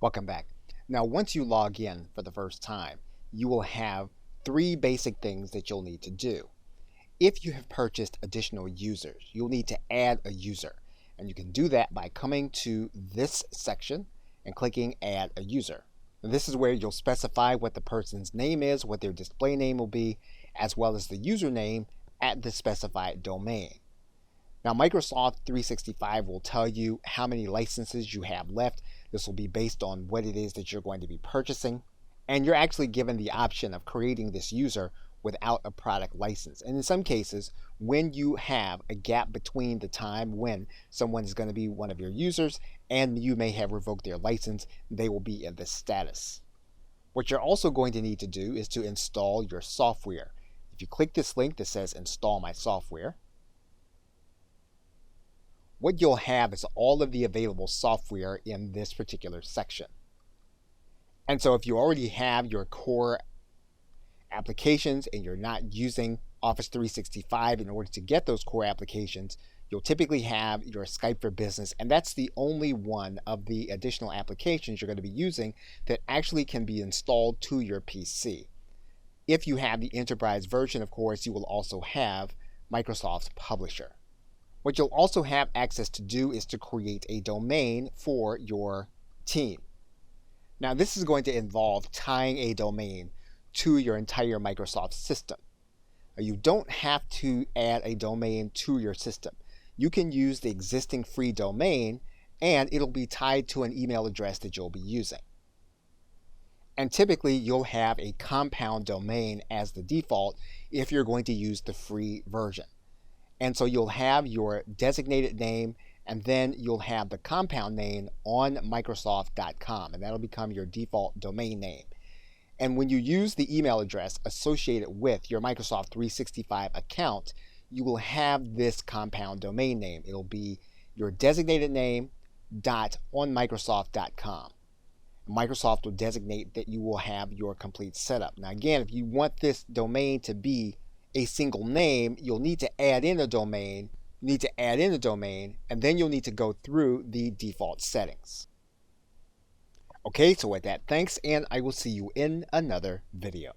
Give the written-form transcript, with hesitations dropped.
Welcome back. Now, once you log in for the first time, you will have three basic things that you'll need to do. If you have purchased additional users, you'll need to add a user. And you can do that by coming to this section and clicking Add a User. This is where you'll specify what the person's name is, what their display name will be, as well as the username at the specified domain. Now, Microsoft 365 will tell you how many licenses you have left. This will be based on what it is that you're going to be purchasing. And you're actually given the option of creating this user without a product license. And in some cases, when you have a gap between the time when someone is going to be one of your users and you may have revoked their license, they will be in this status. What you're also going to need to do is to install your software. If you click this link that says Install My Software, what you'll have is all of the available software in this particular section. And so if you already have your core applications and you're not using Office 365 in order to get those core applications, you'll typically have your Skype for Business, and that's the only one of the additional applications you're going to be using that actually can be installed to your PC. If you have the enterprise version, of course, you will also have Microsoft's Publisher. What you'll also have access to do is to create a domain for your team. Now, this is going to involve tying a domain to your entire Microsoft system. You don't have to add a domain to your system. You can use the existing free domain and it'll be tied to an email address that you'll be using. And typically you'll have a compound domain as the default if you're going to use the free version. And so you'll have your designated name and then you'll have the compound name on Microsoft.com, and that'll become your default domain name. And when you use the email address associated with your Microsoft 365 account, you will have this compound domain name. It'll be your designated name on Microsoft.com. Microsoft will designate that you will have your complete setup. Now again, if you want this domain to be a single name, you'll need to add in a domain, and then you'll need to go through the default settings. Okay, so with that, thanks, and I will see you in another video.